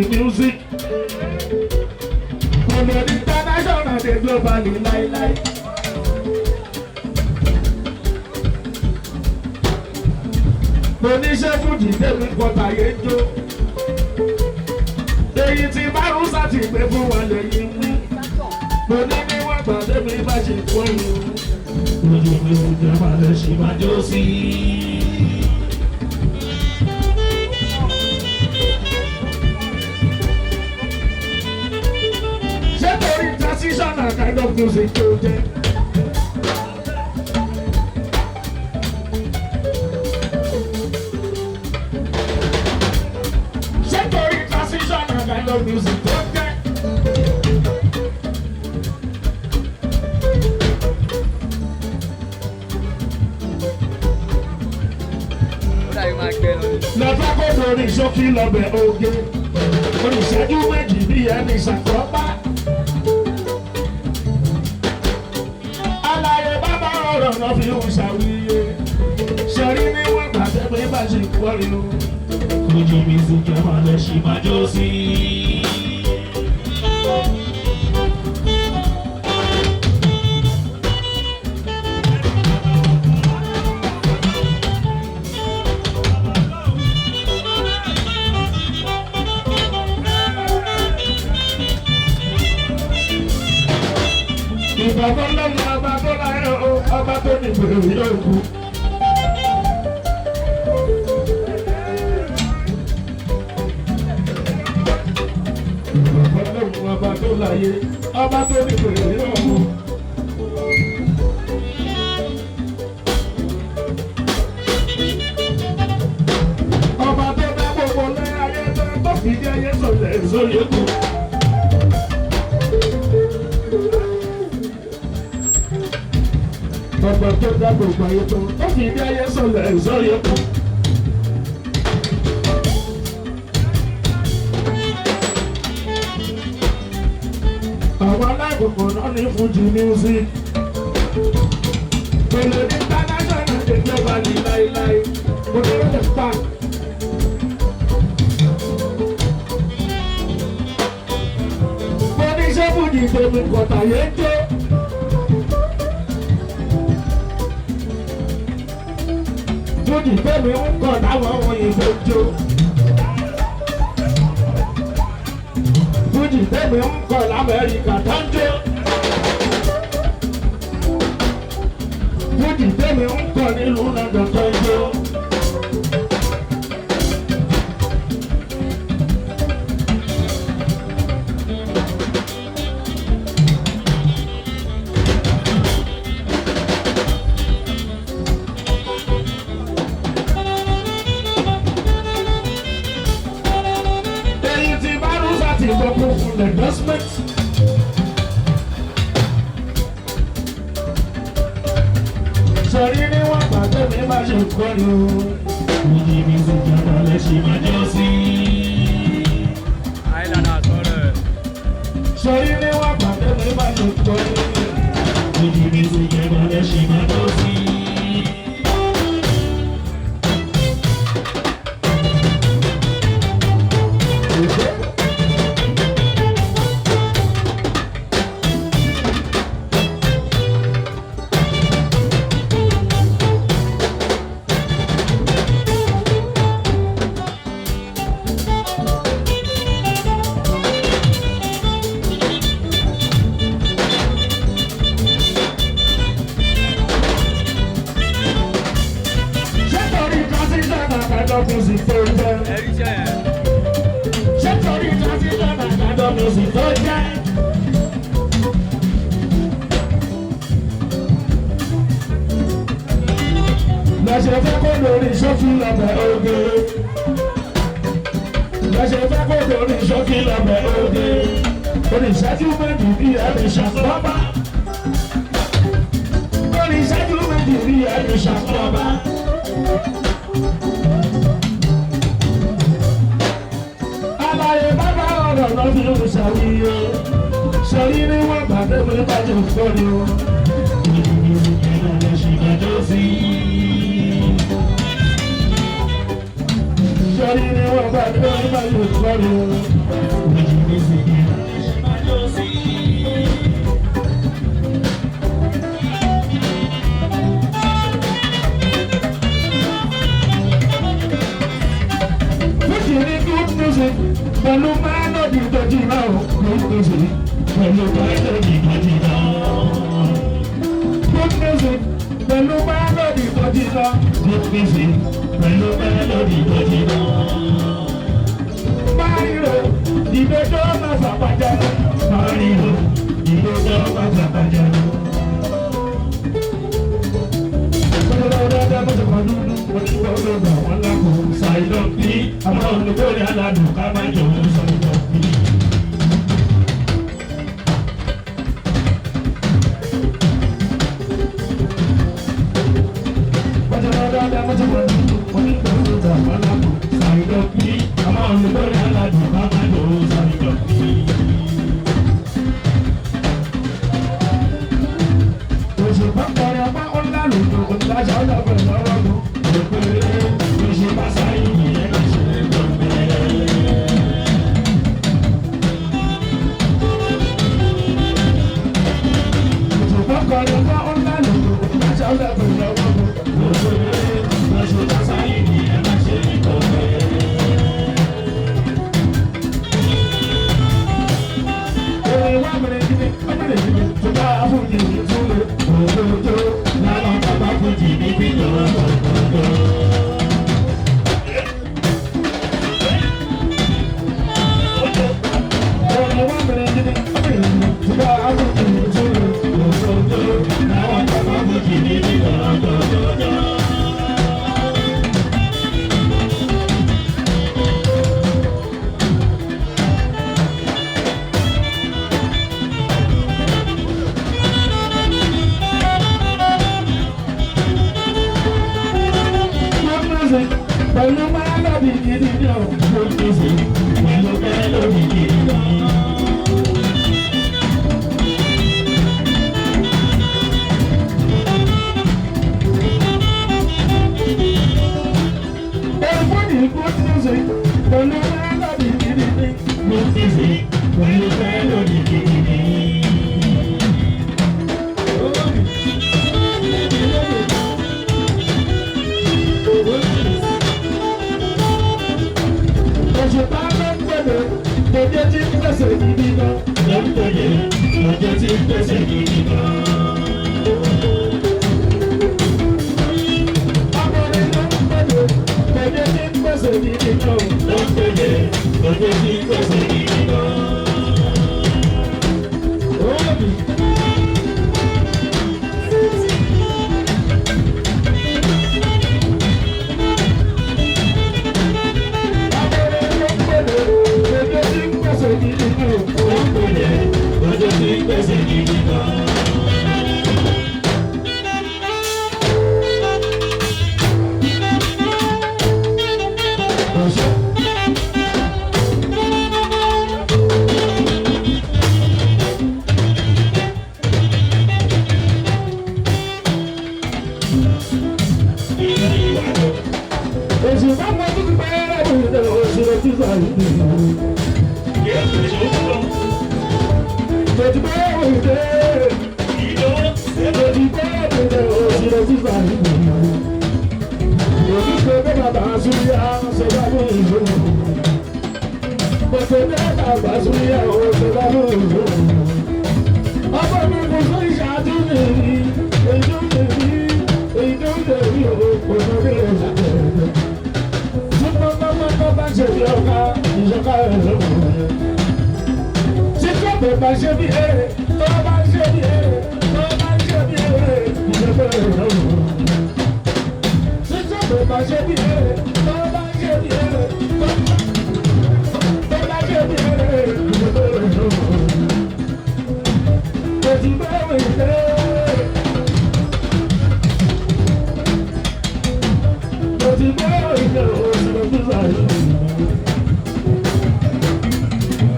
Music. From the international, the globally, like. Oníṣẹ́ fújì tẹ̀mí kọta yẹn jó. Èyí tí márùn sáti gbé fún wa lẹ́yìn mú. Mo ní ní wọ́n gbà tẹ́mi bá ṣe pọ̀ yìí. Ojú mi ò jẹ́ máa lè ṣì máa jó sí i. Ṣé torí transitional kind of music tó jẹ́? Kind of music, okay. Lọ́fà kó lórí ṣókí lọ́bẹ̀ oge. Oníṣẹ́jú méjì bí ẹni ṣàkóbá. Àlàyé bàbá ọ̀rọ̀ náà fi ń ṣàwíyé. Ṣẹ̀rí ní wọ́n gbàgbé pé bá ṣe kúrò o. Fuji music ẹ máa lẹ ṣì máa jó sí i. Ìbàdàn lọ́mọ ọba tó láyé o, ọba tó ní ìbèrè yóò kú. Ọba tó láyé, ọba tó ní ìbèrè yóò kú. Ọba tó dá gbogbo lé ayé tó fi jẹ́ ayé sọ̀lẹ̀ sórí kú. Ọba tó dá gbogbo ayé tó fi jẹ́ ayé sọ̀lẹ̀ sórí kú. Àwọn aláìkòkò náà ní Fuji music. Pẹ̀lú international ṣe globally láíláí. Mo ní ó lè pa. Mo ní ṣé Fuji tèmi kọ̀tà yẹn jó. Fuji tèmi ń kọ̀ táwọn òyìnbó jó. Fuji tèmi ń kọ̀ l'Amẹ́ríkà tó ń jó. Fuji tèmi ń kọ̀ nílùú London tó ń jó. Èyí tí Bárúsà ti gbọ́kú fún endorsement. Sọ̀rí ní wọ́n pàdé mi bá ṣe kọ́ni o. Fuji music yàrá lè ṣì máa jó sí i. Sọ̀rí ní wọ́n pàdé mi bá ṣe kọ́ni o. Fuji music yàrá lè ṣì máa jó sí i. Music tó jẹ́. Ṣé torí transition àgbàdo music tó jẹ́? Lọ́sẹ̀ fẹ́ kó lórí ṣókí lọ́bẹ̀ oge. Lọ́sẹ̀ fẹ́ kó lórí ṣókí lọ́bẹ̀ oge. Oníṣẹ́jú méjì bí ẹni ṣàkóbá. Oníṣẹ́jú méjì bí ẹni ṣàkóbá. fi ń ṣàwíyé sọrí ní wọn bàtẹ́ mi bàjẹ́ fọ́ni o ìdílé lè ṣì gbàjọ́ sí i sọrí ní wọn bàtẹ́ mi bàjẹ́ fọ́ni o ìdílé lè ṣì gbàjọ́ sí i. Pẹ̀lú mélòdì tó jìnnà ó good music pẹ̀lú mélòdì tó jìnnà. Good music pẹ̀lú mélòdì tó jìnnà. Good music pẹ̀lú mélòdì tó jìnnà. Máyìrò ìgbẹ́jọ́ máa fàpàjà. Máyìrò ìgbẹ́jọ́ máa fàpàjà. Ṣàìdọ̀ bí àwọn olùkórè aládùn ká máa jọ ń ṣàìdọ̀ bí. Ṣàìdọ̀ bí àwọn olùkórè aládùn ká máa jọ ń ṣàìdọ̀ bí. Òṣùpá kọrin apá ọ̀la lòdò ọ̀dájà ọ̀dà pẹ̀lú ọ̀rọ̀ lò. Òṣùpá sáyé ìyẹn kì í ṣe é gbọ̀ngbẹ́. Òṣùpá kọrin apá ọ̀la lòdò ọ̀dájà ọ̀dà pẹ̀lú ọ̀rọ̀ lò. Òṣùpá sáyé ìyẹn kì í ṣe é gbọ̀ngbẹ́. Òwe wá mẹ́rẹ̀ jíde, ọmọdé jíde, tó bá fújì ní túlẹ̀, òjòjò, lálọ́ bàbá fújì ní bíjọ́ òjòjò. Òwe wá mẹ́rẹ̀ jíde, ọmọdé jíde, tó bá fújì ní túlẹ̀, òjòjò, lálọ́ bàbá fújì ní bíjọ́ òjòjò. Pẹ̀lú mélòdì gidi ni o, good music, pẹ̀lú mélòdì gidi ni o. Everybody good music, pẹ̀lú mélòdì gidi ni. Good music, pẹ̀lú mélòdì gidi ni. Òṣùpá ló ń gbèdè, lójé tí ń pèsè gidi gan. Ló ń gbèdè, lójé tí ń pèsè gidi gan. Ọkùnrin ló ń gbèdè, lójé tí ń pèsè gidi gan. Ló ń gbèdè, lójé tí ń pèsè gidi gan. Òbí.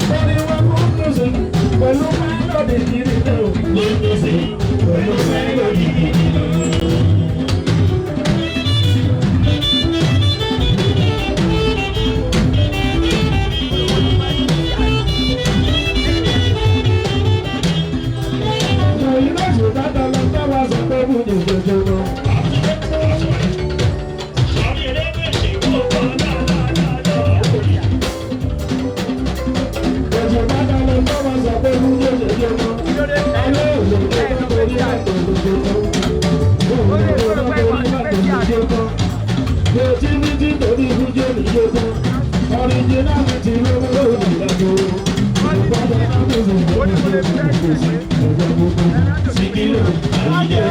Body Originality lówó ìlàjò. Ìgbàgbọ́ náà ló ń bọ̀ ní ìgbésí. Síkírù ayé.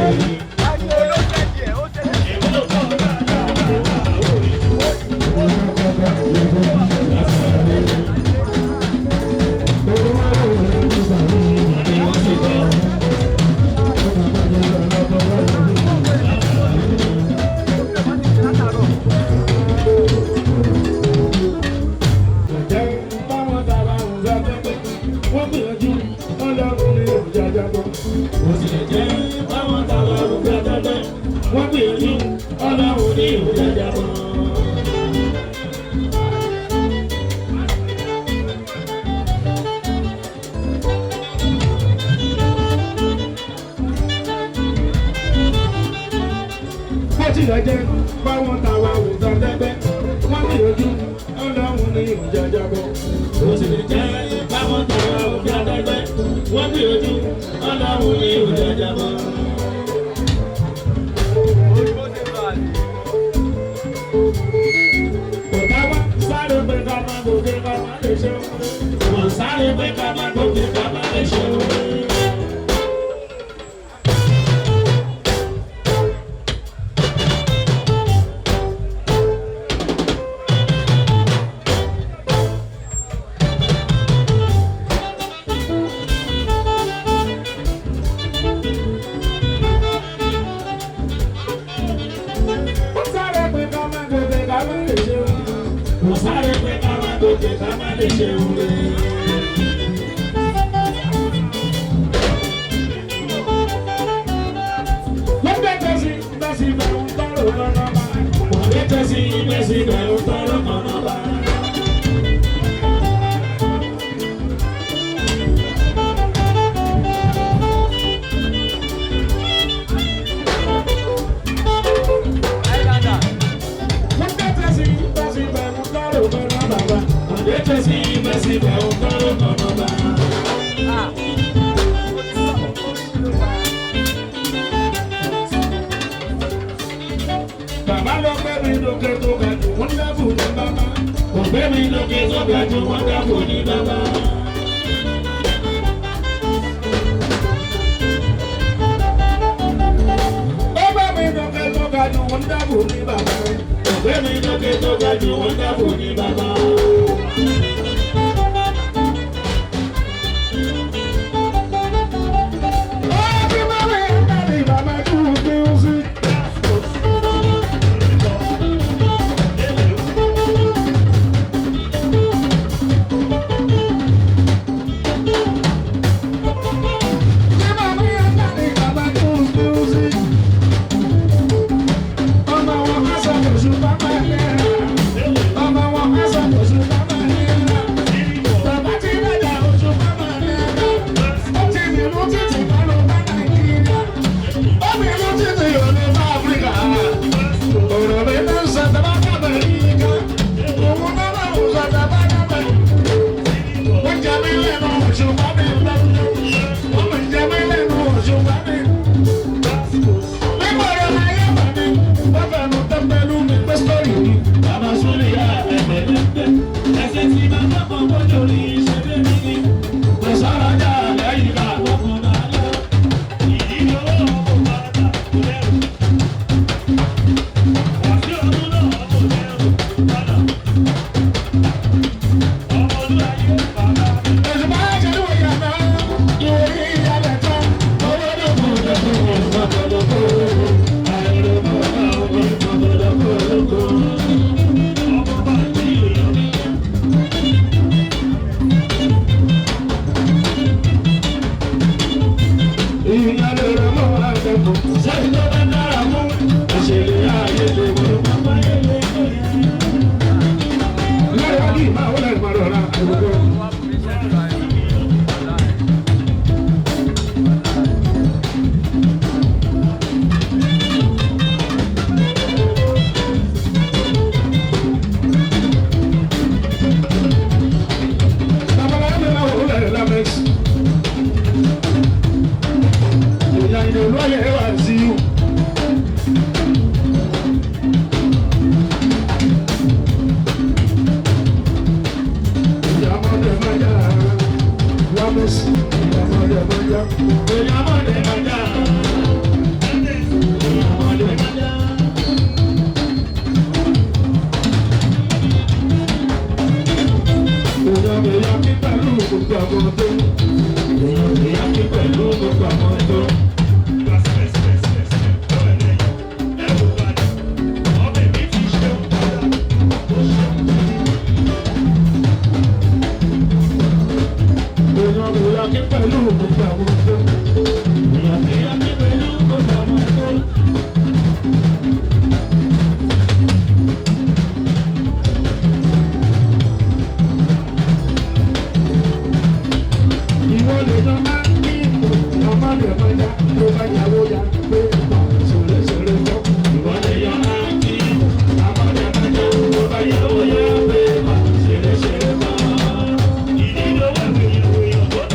Wọ́n gbìyànjú ọlọ́run ní ìwúdàjà bọ̀. Bó tilẹ̀ jẹ́ báwọn tàwa ò tán tẹ́gbẹ́, wọ́n gbìyànjú ọlọ́run ní ìwúdàjà bọ̀. Bó tilẹ̀ jẹ́ báwọn tàwa ò tán tẹ́gbẹ́, wọ́n gbìyànjú ọlọ́run ní ìwúdàjà bọ̀. Sáré pé ká máa gòkè ká máa lè ṣe òun. Wọ́n sáré pé ká máa gòkè ká máa lè ṣe òun. Wọ́n sáré pé ká máa gòkè ká máa lè ṣe òun. Wọ́n gbẹ́tẹ̀ sí bẹ́sí bẹ̀rù tọrọ lọ́nà bá. Wọ́n gbẹ́tẹ̀ sí bẹ́sí bẹ̀rù tọrọ lọ́nà bá. Bàbá ló gbé mi lókè tó ga jù wọ́n dábò ní bàbá. Kò gbé mi lókè tó ga jù wọ́n dábò ní bàbá. Ó gbé mi lókè tó ga jù wọ́n dábò ní bàbá. Kò gbé mi lókè tó ga jù wọ́n dábò ní bàbá. lọ. Èèyàn mọ̀lẹ́ mọ́jà. Èèyàn mọ̀lẹ́ mọ́jà. Èèyàn kí pẹ̀lú gbogbo àwọn tó. Èèyàn kí pẹ̀lú gbogbo àwọn tó. Èèyàn kí pẹ̀lú gbogbo àwọn tó. Èèyàn kí pẹ̀lú gbogbo àwọn tó. Ìwọ lè jọ máa ń kí ọmọ rẹ̀ mọ́jà tó bá yàwó ya pé ṣòro ṣòro tọ́. Ìwọ lè jọ máa ń kí ọmọ rẹ̀ mọ́jà tó bá yàwó ya pé ṣòro ṣòro tọ́. Ìdílé wà ní ìwé ọ̀gbọ́n.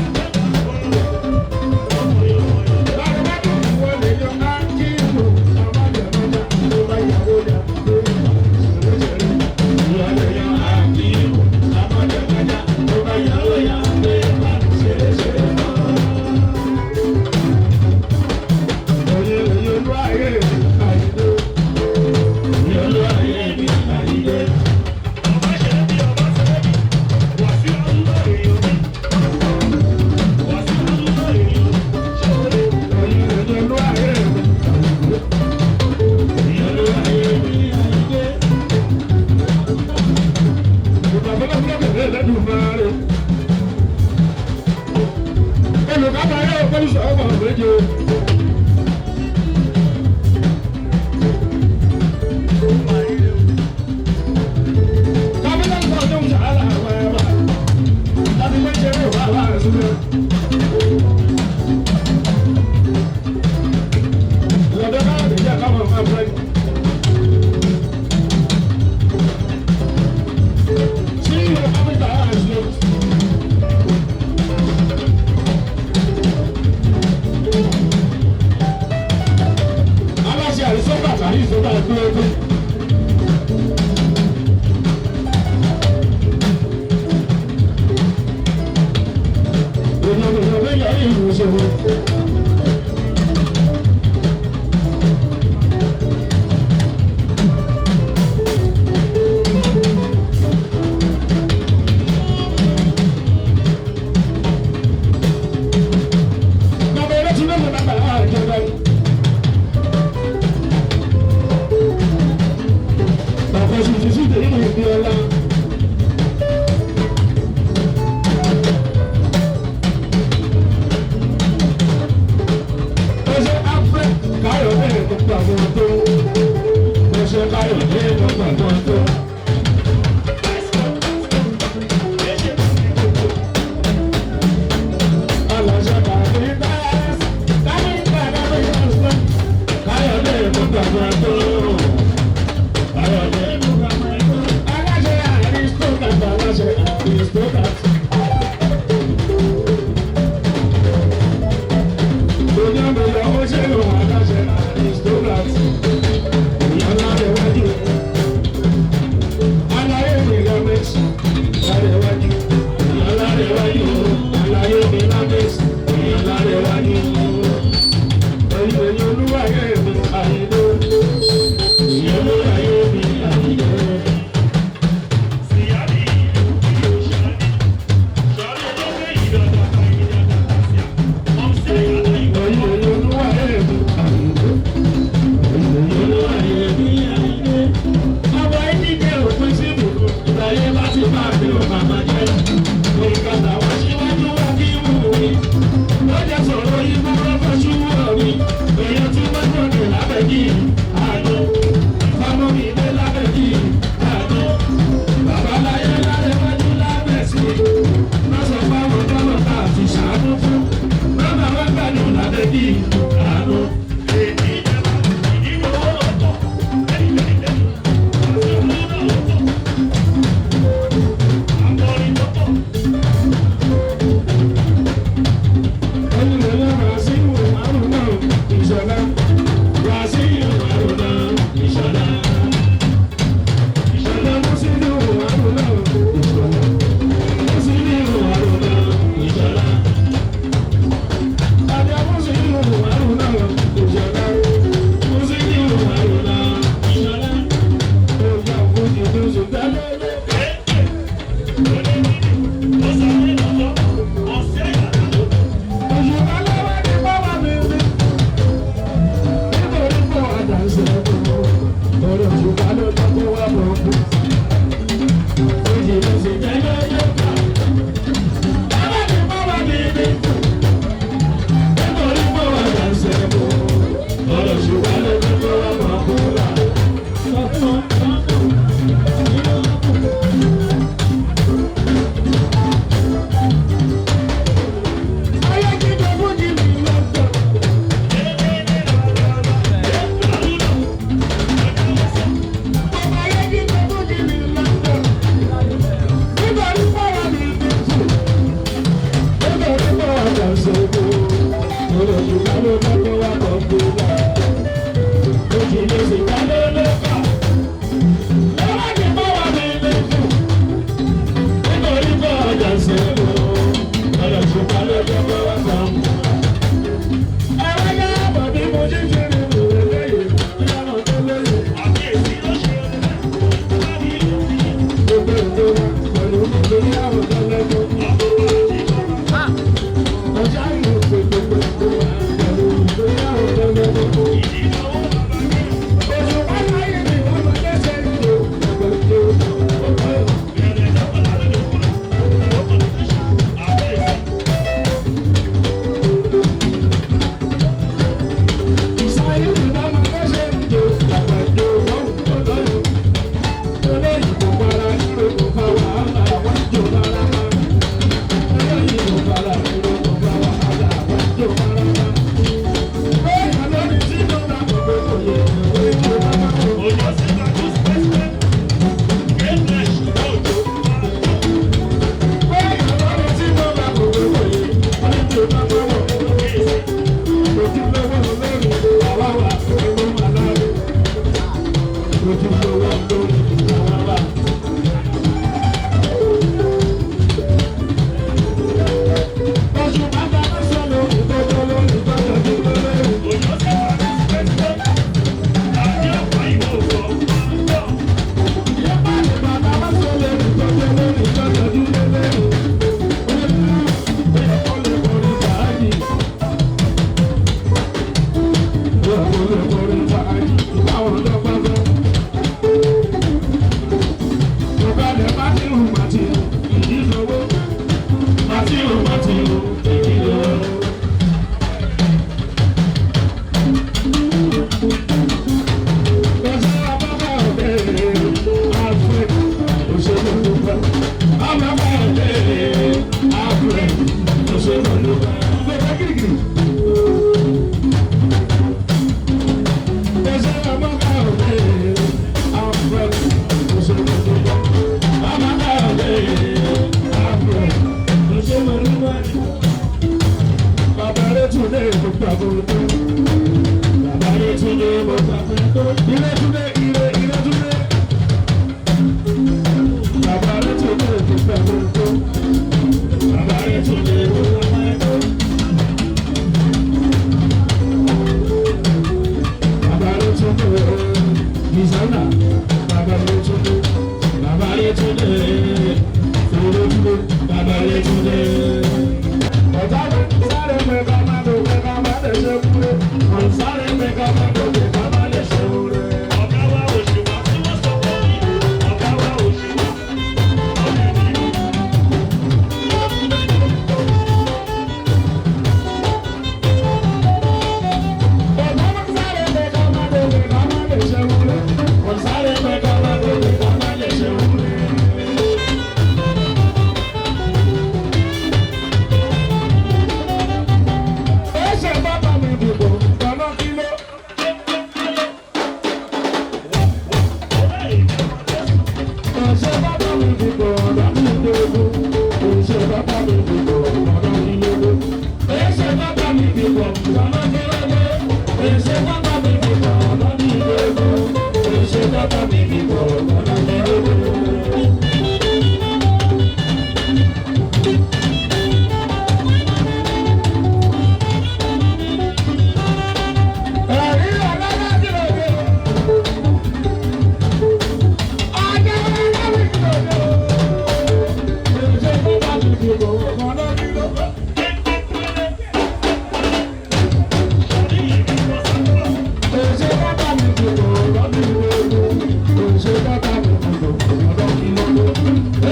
Para,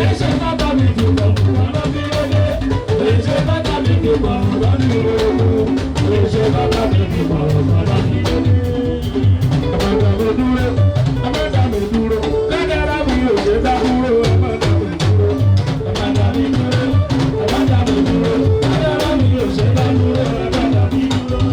èṣe bàbá mi fi pọ̀ ọ̀rọ̀ mi ò lé èṣe bàbá mi fi pọ̀ ọ̀rọ̀ mi ò lé èṣe bàbá mi fi pọ̀ ọ̀rọ̀ mi ò lé. Amanda mi dúró lẹ́dẹ̀ẹ́rẹ́ mi ò ṣe dá dúró Amanda mi dúró Amanda mi dúró Amanda mi dúró lẹ́dẹ̀ẹ́rẹ́ mi ò ṣe dá dúró Amanda mi dúró.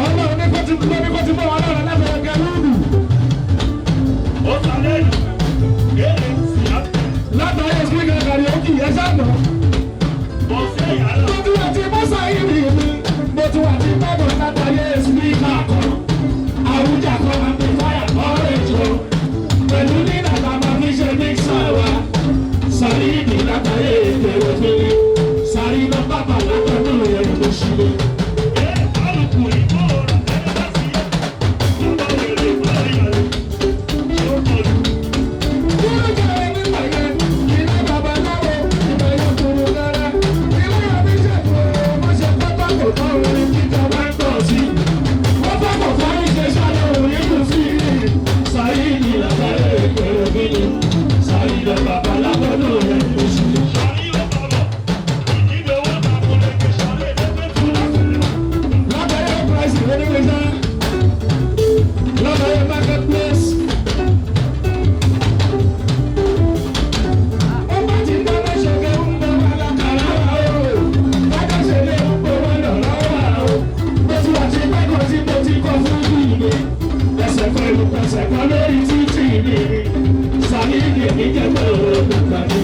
Ọlọ́run ní kó ti bọ́ wọn lọ́rọ̀ lábẹ́rẹ́ gẹ́lú. kọsẹ̀ kan lórí títì mi sàmì ìdèmí jẹ́ pé òun gbàgbà mi.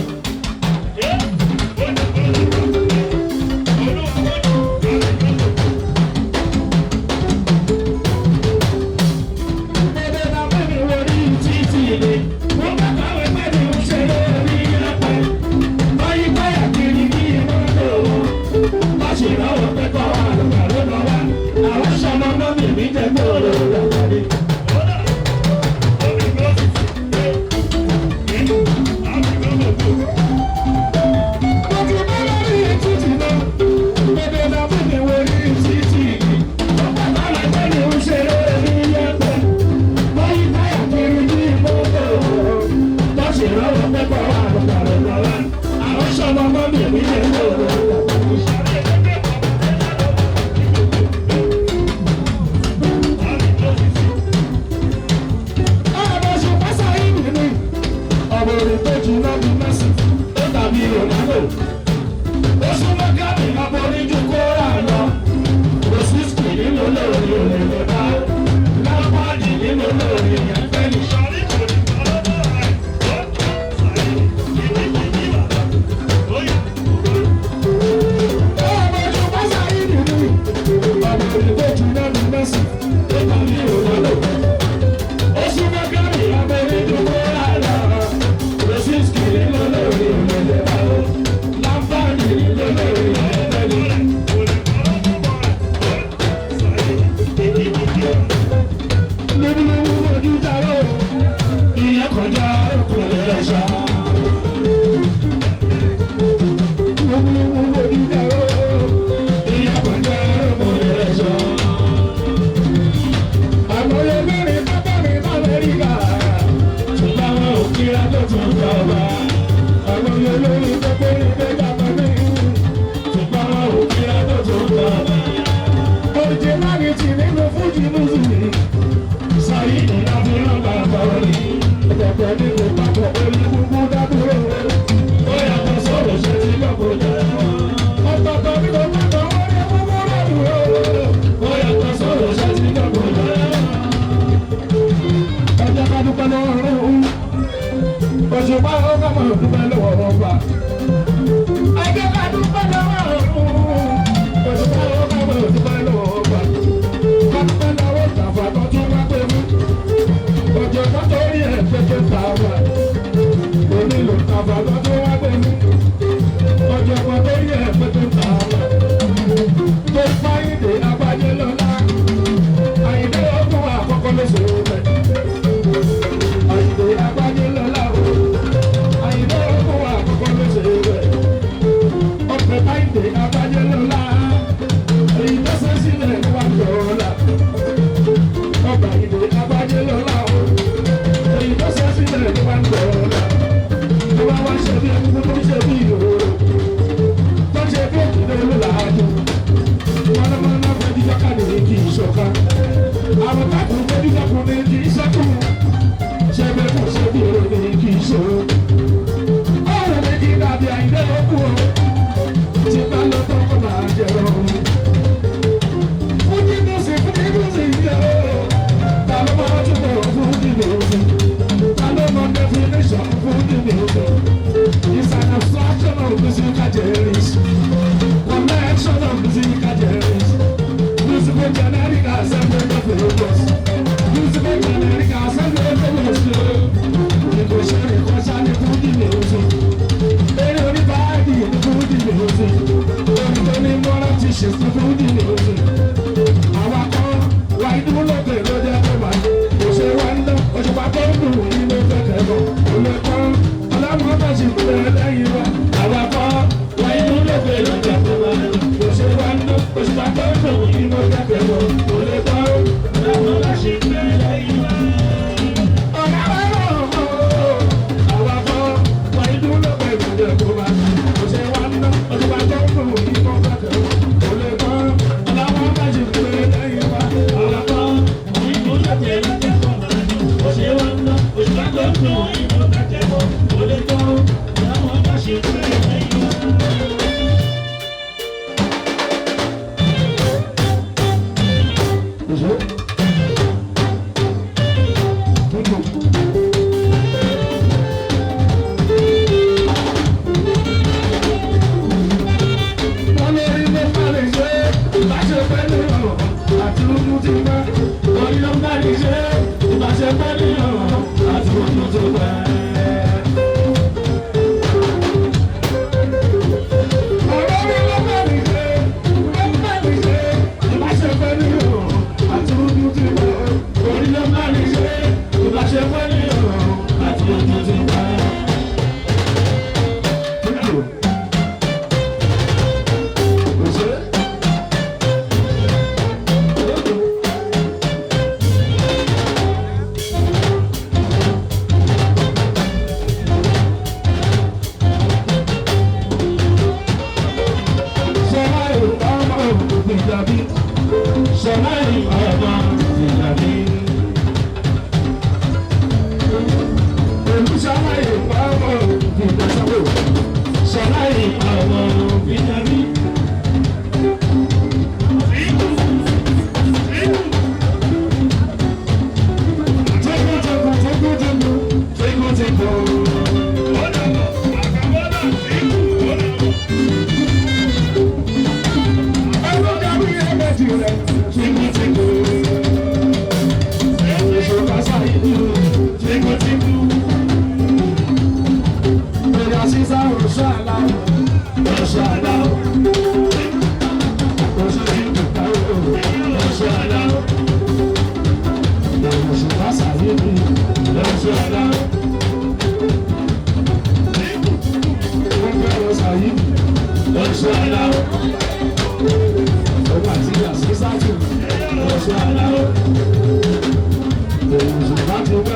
níyàn àti ojú tó pẹ́. ọ̀rọ̀ mi ló bá mi ṣe ìbáṣepọ̀ níyàn àti ojú tó pẹ́. orí ló bá mi ṣe ìbáṣepọ̀ níyàn àti ojú tó pẹ́. Thank you.